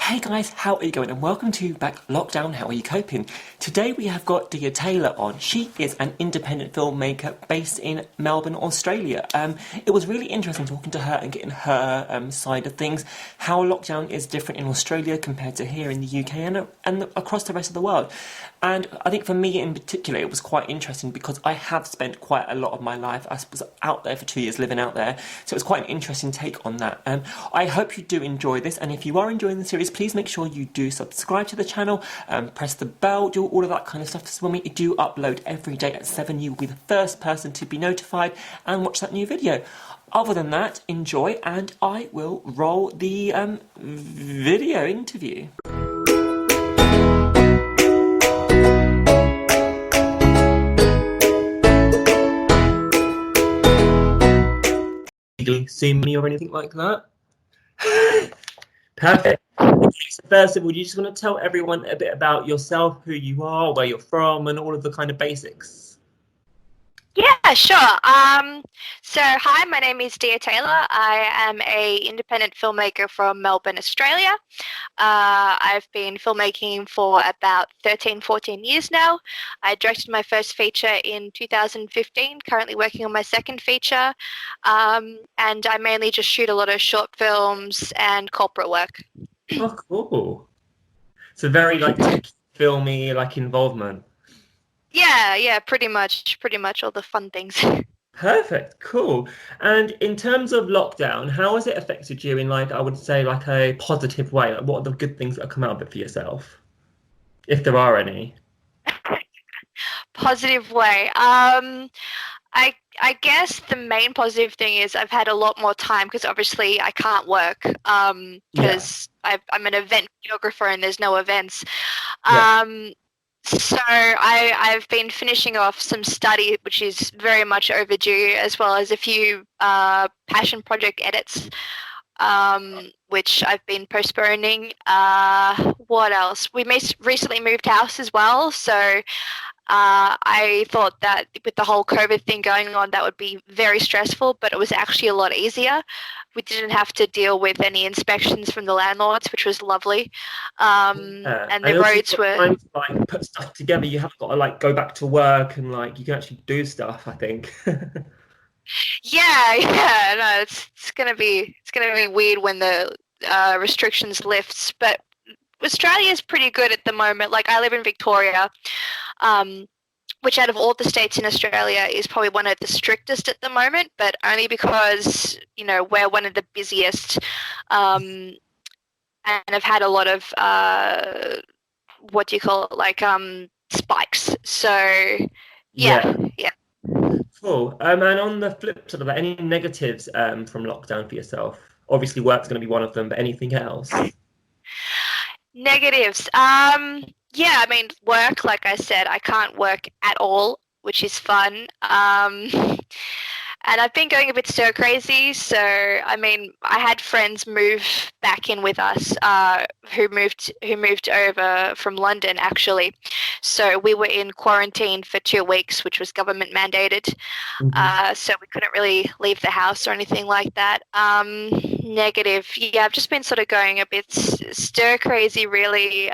Hey guys, how are you going? And welcome to Back Lockdown. How are you coping? Today we have got Dia Taylor on. She is an independent filmmaker based in Melbourne, Australia. It was really interesting talking to her and getting her side of things, how lockdown is different in Australia compared to here in the UK and across the rest of the world. And I think for me in particular, it was quite interesting because I have spent quite a lot of my life. I was out there for 2 years, living out there, so it was quite an interesting take on that. I hope you do enjoy this, and if you are enjoying the series, please make sure you do subscribe to the channel, press the bell, do all of that kind of stuff. So when we do upload every day at 7, you will be the first person to be notified and watch that new video. Other than that, enjoy, and I will roll the video interview. See me or anything like that? Perfect. Okay, so first of all, you just want to tell everyone a bit about yourself, who you are, where you're from, and all of the kind of basics. Yeah, sure. So hi, my name is Dia Taylor. I am a independent filmmaker from Melbourne, Australia. I've been filmmaking for about 13, 14 years now. I directed my first feature in 2015, currently working on my second feature. And I mainly just shoot a lot of short films and corporate work. Oh, cool. So very like tech filmy like involvement. Yeah, pretty much all the fun things. Perfect, cool. And in terms of lockdown, how has it affected you in like I would say like a positive way? Like what are the good things that have come out of it for yourself, if there are any? Positive way. I guess the main positive thing is I've had a lot more time because obviously I can't work Yeah, because I'm an event videographer and there's no events. yeah. Um, so I've been finishing off some study, which is very much overdue, as well as a few passion project edits, which I've been postponing. What else? We recently moved house as well, so I thought that with the whole COVID thing going on, that would be very stressful, but it was actually a lot easier. We didn't have to deal with any inspections from the landlords, which was lovely. And the And also you've roads got were, time to like put stuff together. You haven't got to like go back to work and like you can actually do stuff, I think. yeah. No, it's gonna be weird when the restrictions lifts, but Australia is pretty good at the moment. Like I live in Victoria, um, which out of all the states in Australia is probably one of the strictest at the moment, but only because, we're one of the busiest um, and have had a lot of, what do you call it, like spikes. So, Yeah, yeah. cool. And on the flip side of that, any negatives from lockdown for yourself? Obviously, work's going to be one of them, but anything else? Negatives. Yeah, I mean, work, like I said, I can't work at all, which is fun. And I've been going a bit stir crazy. So, I mean, I had friends move back in with us, who moved over from London actually. So we were in quarantine for 2 weeks, which was government mandated. Hmm. So we couldn't really leave the house or anything like that. Negative. Yeah, I've just been sort of going a bit stir crazy, really.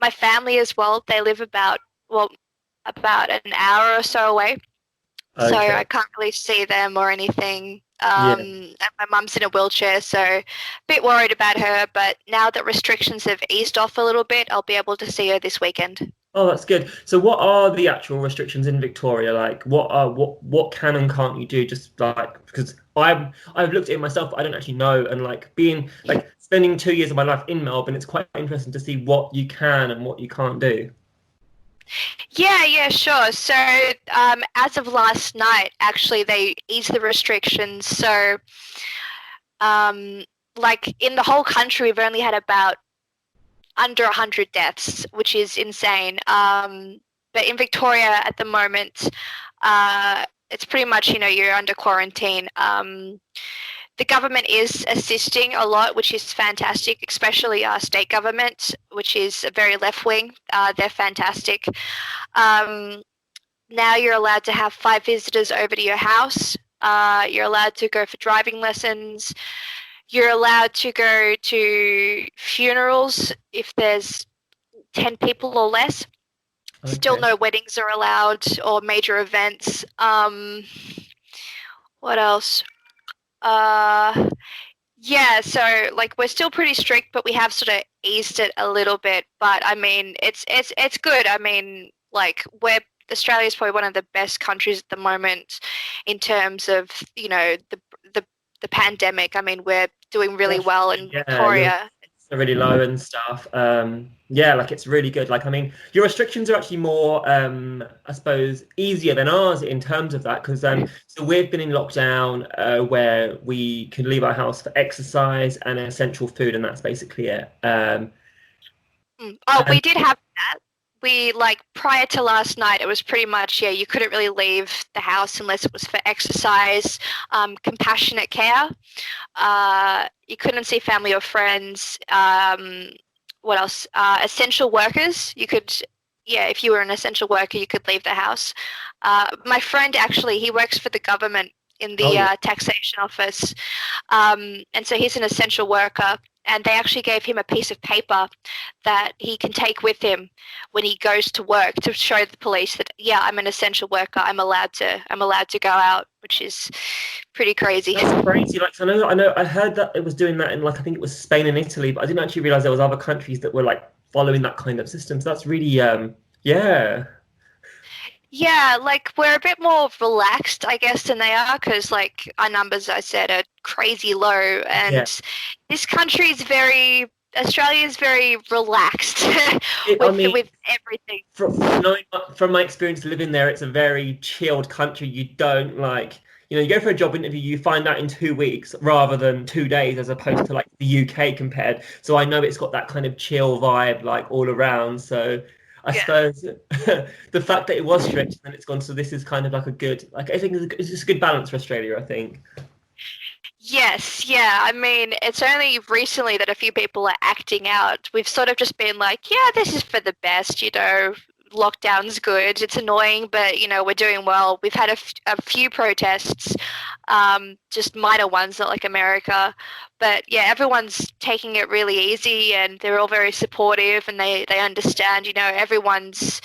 My family as well. They live about an hour or so away, so I Okay. can't really see them or anything. Yeah. And my mum's in a wheelchair, so a bit worried about her. But now that restrictions have eased off a little bit, I'll be able to see her this weekend. Oh, that's good. So, what are the actual restrictions in Victoria? Like, what can and can't you do? Just like because I've looked at it myself, but I don't actually know. And like being like spending 2 years of my life in Melbourne, it's quite interesting to see what you can and what you can't do. Yeah, sure. So, as of last night, actually, they eased the restrictions. So, um, like in the whole country, we've only had about under 100 deaths, which is insane. But in Victoria at the moment, it's pretty much, you're under quarantine. The government is assisting a lot, which is fantastic, especially our state government, which is very left wing. They're fantastic. Um, Now you're allowed to have 5 visitors over to your house. You're allowed to go for driving lessons. You're allowed to go to funerals if there's 10 people or less. Still Okay. no weddings are allowed or major events. What else? Uh, yeah, so like we're still pretty strict, but we have sort of eased it a little bit. But I mean, it's good. I mean, like we're Australia is probably one of the best countries at the moment in terms of the the the pandemic. I mean, we're doing really That's well good. in Yeah, your Victoria. rates are really low and stuff. Yeah, like it's really good. Like, I mean, your restrictions are actually more, I suppose, easier than ours in terms of that. Because so we've been in lockdown where we can leave our house for exercise and essential food, and that's basically it. Oh, And we did have that. We like prior to last night, it was pretty much yeah. You couldn't really leave the house unless it was for exercise, compassionate care. You couldn't see family or friends. What else? Essential workers. You could, yeah, if you were an essential worker, you could leave the house. My friend actually, he works for the government in oh the yeah, taxation office, and so he's an essential worker. And they actually gave him a piece of paper that he can take with him when he goes to work to show the police that yeah, I'm an essential worker. I'm allowed to go out, which is pretty crazy. that's crazy. Like, I know, I heard that it was doing that in like I think it was Spain and Italy, but I didn't actually realize there was other countries that were like following that kind of system. So that's really, yeah, Yeah, like we're a bit more relaxed, I guess, than they are because, like, our numbers, I said, are crazy low, yeah. and this country is Australia is very relaxed I with mean, everything. from my experience living there, it's a very chilled country. You don't like, you go for a job interview, you find out in 2 weeks rather than 2 days, as opposed to like the UK compared. So I know it's got that kind of chill vibe like all around. So I Yeah. suppose the fact that it was strict and then it's gone, so this is kind of like a good, like I think it's just a good balance for Australia, I think. Yes, yeah. I mean, it's only recently that a few people are acting out. We've sort of just been like, yeah, this is for the best, lockdown's good. It's annoying, but, we're doing well. We've had a few protests, just minor ones, not like America. But yeah, everyone's taking it really easy and they're all very supportive and they understand, everyone's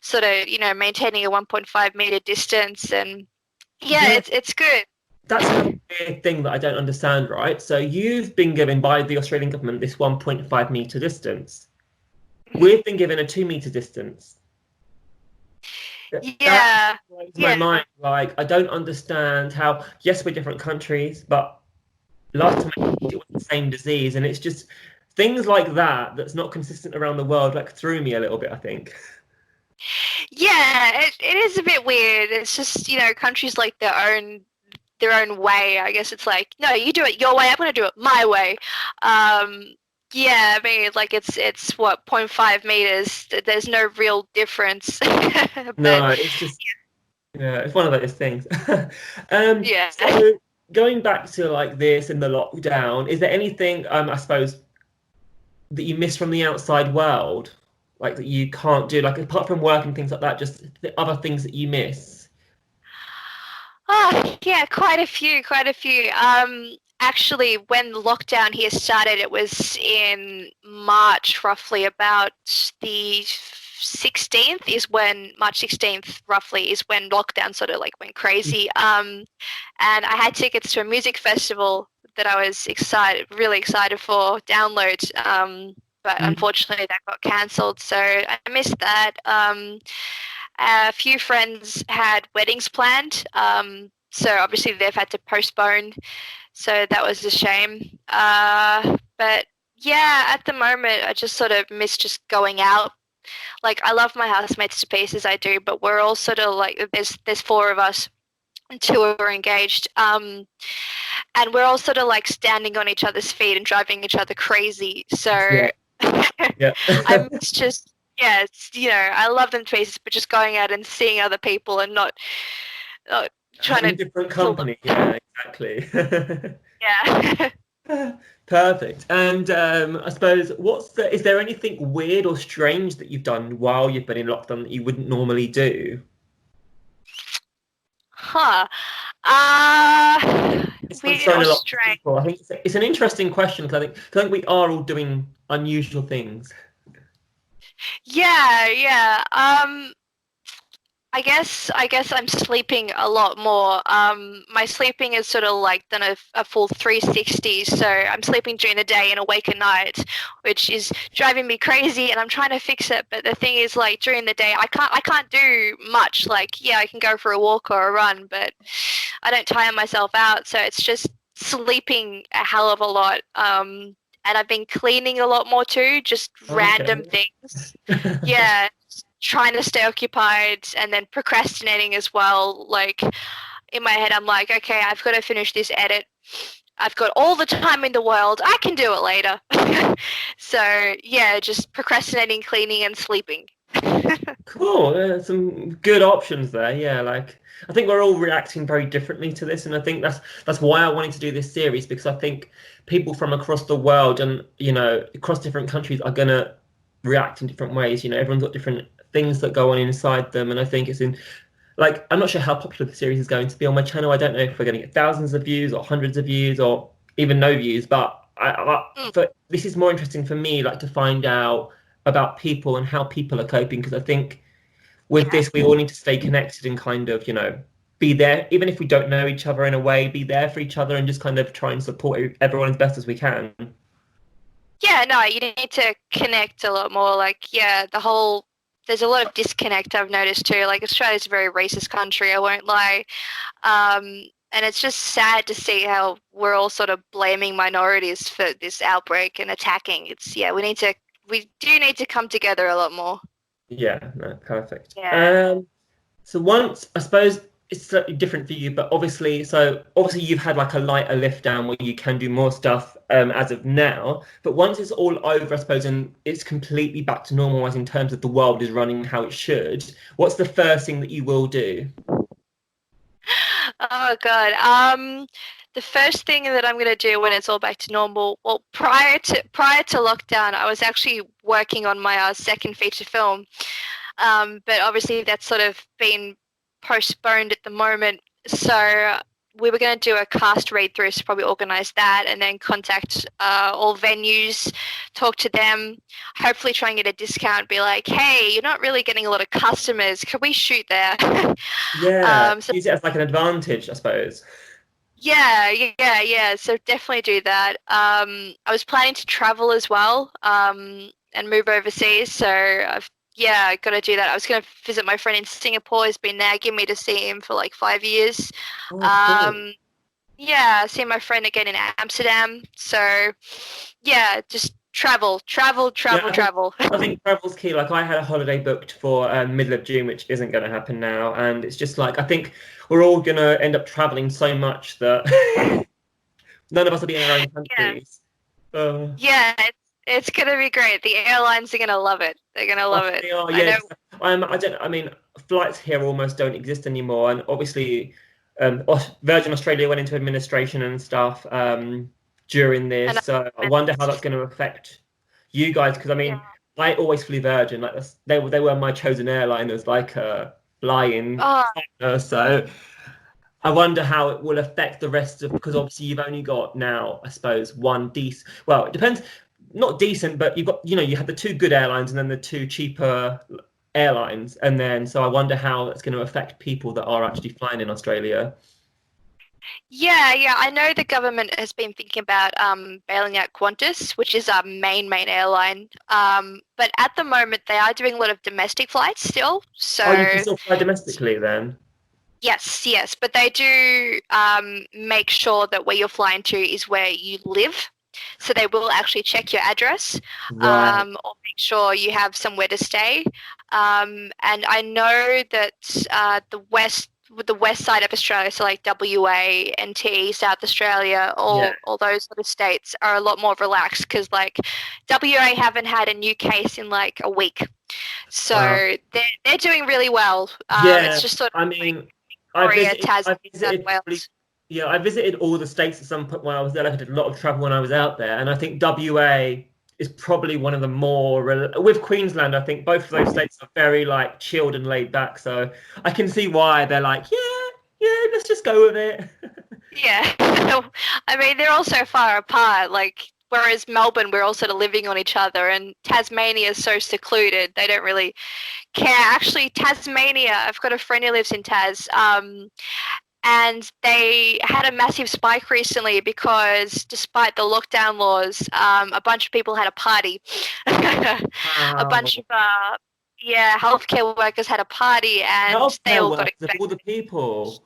sort of, maintaining a 1.5 meter distance and yeah, Yeah, it's good. that's another weird thing that I don't understand, right? So you've been given by the Australian government this 1.5 meter distance. We've been given a 2 meter distance. That Yeah, blows my yeah, mind. Like, I don't understand how, yes, we're different countries, but last time it was the same disease. And it's just things like that that's not consistent around the world, like, threw me a little bit, I think. yeah. It is a bit weird. It's just countries like their own way. I guess it's like no, you do it your way. I'm gonna do it my way. Um, yeah, I mean like it's what 0.5 meters. There's no real difference. But No, it's just, yeah, it's one of those things. yeah. So going back to like this in the lockdown, is there anything, I suppose, that you miss from the outside world, like that you can't do, like apart from work and things like that, just the other things that you miss? Oh, yeah, quite a few. Actually, when the lockdown here started, it was in March, roughly about the 16th March 16th, roughly, is when lockdown sort of like went crazy. And I had tickets to a music festival that I was really excited for, download. But Mm. unfortunately, that got cancelled, so I missed that. A few friends had weddings planned, so obviously they've had to postpone. So that was a shame. But yeah, at the moment, I just sort of miss just going out. Like I love my housemates to pieces, I do, but we're all sort of like there's four of us, and two are engaged. And we're all sort of like standing on each other's feet and driving each other crazy. So Yeah, yeah. I miss just yeah, I love them to pieces, but just going out and seeing other people and not trying Having to different pull them. company, yeah, exactly. Yeah. Perfect. And I suppose, is there anything weird or strange that you've done while you've been in lockdown that you wouldn't normally do? Huh. It's been Weird thrown or a lot of strange. people. I think it's an interesting question because I think we are all doing unusual things? Yeah, yeah. I guess I'm sleeping a lot more. My sleeping is sort of like done a full 360. So I'm sleeping during the day and awake at night, which is driving me crazy. And I'm trying to fix it. But the thing is, like during the day, I can't do much. Like yeah, I can go for a walk or a run, but I don't tire myself out. So it's just sleeping a hell of a lot. And I've been cleaning a lot more too, just random Okay. things. Yeah, trying to stay occupied and then procrastinating as well. Like in my head, I'm like, okay, I've got to finish this edit. I've got all the time in the world. I can do it later. So yeah, just procrastinating, cleaning, and sleeping. Cool. Some good options there. Yeah, like I think we're all reacting very differently to this, and I think that's why I wanted to do this series because I think people from across the world and across different countries are gonna react in different ways. Everyone's got different things that go on inside them, and I think it's in like I'm not sure how popular the series is going to be on my channel. I don't know if we're going to get thousands of views or hundreds of views or even no views, but Mm, this is more interesting for me, like to find out about people and how people are coping because I think with yeah. this, we all need to stay connected and kind of, be there, even if we don't know each other in a way, be there for each other and just kind of try and support everyone as best as we can. Yeah, no, you need to connect a lot more. Like, yeah, there's a lot of disconnect I've noticed too. Like, Australia's a very racist country, I won't lie. And it's just sad to see how we're all sort of blaming minorities for this outbreak and attacking. Yeah, we do need to come together a lot more. Yeah, no, perfect. Yeah. So once, I suppose it's slightly different for you, but obviously you've had like a lighter lift down where you can do more stuff as of now. But once it's all over, I suppose, and it's completely back to normal as in terms of the world is running how it should, what's the first thing that you will do? Oh God. The first thing that I'm gonna do when it's all back to normal, well, prior to lockdown, I was actually working on my second feature film. But obviously that's sort of been postponed at the moment. So we were going to do a cast read through, so probably organise that and then contact all venues, talk to them, hopefully try and get a discount, be like, hey, you're not really getting a lot of customers. Can we shoot there? Yeah, So use it as like an advantage, I suppose. yeah, yeah, yeah. So definitely do that. I was planning to travel as well, and move overseas. So yeah, got to do that. I was going to visit my friend in Singapore. He's been nagging me to see him for like 5 years. Oh, cool. Um, yeah, see my friend again in Amsterdam. So yeah, just travel, travel, Yeah, travel, I think travel. I think travel's key. Like I had a holiday booked for middle of June, which isn't going to happen now, and it's just like I think we're all going to end up traveling so much that none of us will be in our own Yeah, countries. Uh, yeah, it's gonna be great. The airlines are gonna love it. They're gonna love it. they are, I yeah. know. 'Cause I don't. I mean, flights here almost don't exist anymore, and obviously, Virgin Australia went into administration and stuff during And this. So I wonder how that's going to affect you guys because I yeah. mean, I always flew Virgin. Like they were my chosen airline as like a flying Oh, partner. So I wonder how it will affect the rest of because obviously you've only got now, I suppose, one decent. Well, it depends. Not decent, but you've got you have the two good airlines and then the two cheaper airlines, and then so I wonder how that's going to affect people that are actually flying in Australia. yeah, yeah. I know the government has been thinking about bailing out Qantas, which is our main airline. But at the moment, they are doing a lot of domestic flights still. Oh, you can So still fly domestically then. yes, yes. But they do make sure that where you're flying to is where you live. So they will actually check your address, Right. or make sure you have somewhere to stay. And I know that the west side of Australia, so like WA, NT, South Australia, Yeah. all those sort of states are a lot more relaxed because like WA haven't had a new case in like a week, so Wow. they're doing really well. It's Yeah. just sort of I like mean, I Victoria, visited. Tassie, I South visited probably. Wales. Yeah, I visited all the states at some point when I was there. Like I did a lot of travel when I was out there, and I think WA is probably one of the more with Queensland. I think both of those states are very like chilled and laid back. So I can see why they're like, yeah, yeah, let's just go with it. Yeah, I mean they're all so far apart. Like whereas Melbourne, we're all sort of living on each other, and Tasmania is so secluded. They don't really care. Actually, Tasmania, I've got a friend who lives in Tas, and they had a massive spike recently because despite the lockdown laws, a bunch of people had a party. A bunch Wow. of yeah, healthcare workers had a party, and they Healthcare all got workers of all the infected. people.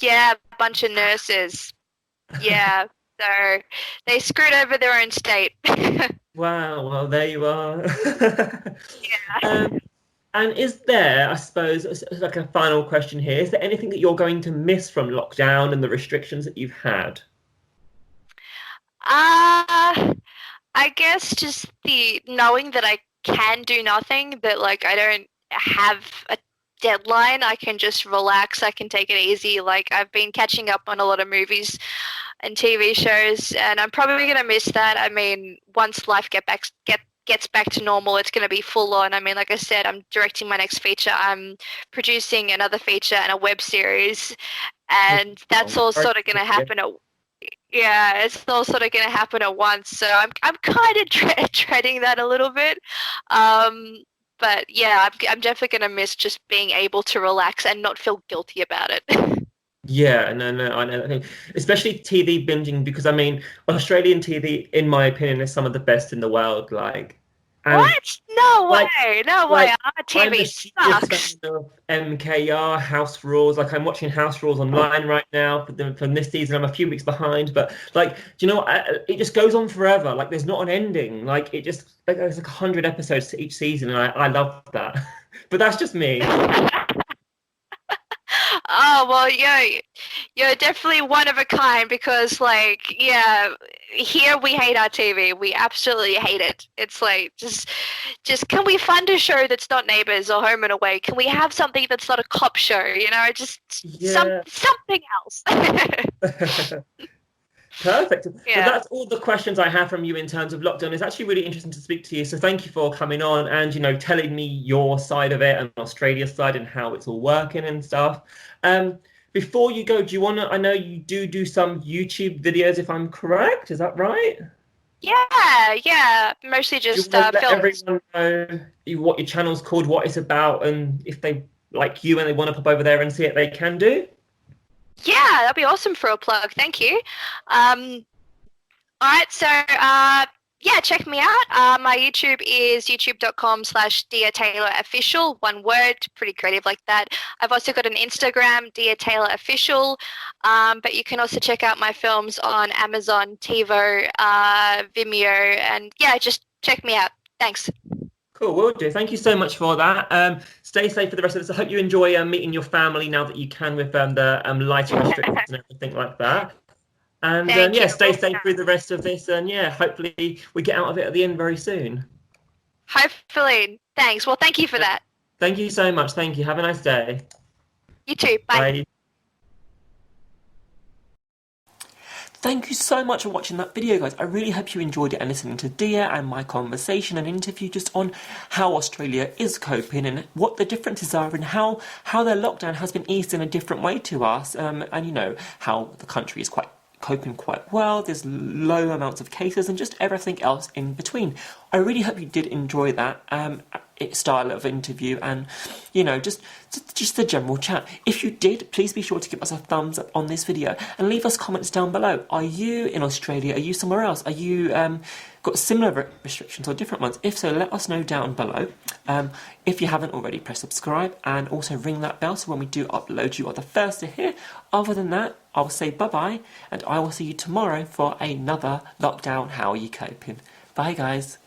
Yeah, a bunch of nurses. Yeah, so they screwed over their own state. Wow, well, there you are. Yeah. Um, and is there, I suppose, like a final question here, is there anything that you're going to miss from lockdown and the restrictions that you've had? Uh, I guess just the knowing that I can do nothing, that like I don't have a deadline. I can just relax. I can take it easy. Like I've been catching up on a lot of movies and TV shows, and I'm probably gonna miss that. I mean, once life gets back to normal, it's gonna be full on. I mean, like I said, I'm directing my next feature. I'm producing another feature and a web series, and Oh, that's all sorry sort of to gonna hear. happen at yeah, it's all sort of going to happen at once. So I'm kind of dreading that a little bit. Um, but yeah, I'm definitely going to miss just being able to relax and not feel guilty about it. Yeah, no, no, I know. I think especially TV binging because I mean, Australian TV, in my opinion, is some of the best in the world. Like, and What? No like, way. No way. like Our I'm a TV serious sucks. fan of MKR House Rules. Like, I'm watching House Rules online right now for this season. I'm a few weeks behind, but like, do you know what? It just goes on forever. Like, there's not an ending. Like, it just like there's like 100 episodes to each season, and I love that. But that's just me. Oh, well, you're definitely one of a kind because, like, yeah, here we hate our TV. We absolutely hate it. It's like just can we fund a show that's not Neighbours or Home and Away? Can we have something that's not a cop show? You know, just Yeah. something else. Perfect. But Yeah. that's all the questions I have from you in terms of lockdown. It's actually really interesting to speak to you. So thank you for coming on and, telling me your side of it and Australia's side and how it's all working and stuff. Um, Before you go, do you want to, I know you do some YouTube videos, if I'm correct. Is that right? Yeah, yeah. Mostly Do you just want to let films. everyone know what your channel's called, what it's about, and if they like you and they want to pop over there and see it, they can do? Yeah, that'd be awesome for a plug. Thank you. All right, so yeah, check me out. My YouTube is youtube.com/Dia Taylor Official. One word, pretty creative like that. I've also got an Instagram, Dia Taylor Official. But you can also check out my films on Amazon, TiVo, Vimeo, and yeah, just check me out. Thanks. Cool, will do. Thank you so much for that. Stay safe for the rest of this. I hope you enjoy meeting your family now that you can with the lighter restrictions and everything like that. And Thank yeah, you. stay safe through the rest of this. And yeah, hopefully we get out of it at the end very soon. Hopefully. Thanks. Well, thank you for that. Thank you so much. Thank you. Have a nice day. You too. Bye. Bye. Thank you so much for watching that video, guys. I really hope you enjoyed it and listening to Dia and my conversation and interview just on how Australia is coping and what the differences are and how their lockdown has been eased in a different way to us. And how the country is quite coping quite well. There's low amounts of cases and just everything else in between. I really hope you did enjoy that style of interview and just the general chat. If you did, please be sure to give us a thumbs up on this video and leave us comments down below. Are you in Australia? Are you somewhere else? Are you got similar restrictions or different ones? If so, let us know down below. If you haven't already, press subscribe and also ring that bell so when we do upload, you are the first to hear. Other than that, I'll say bye-bye and I will see you tomorrow for another lockdown. How are you coping? Bye, guys.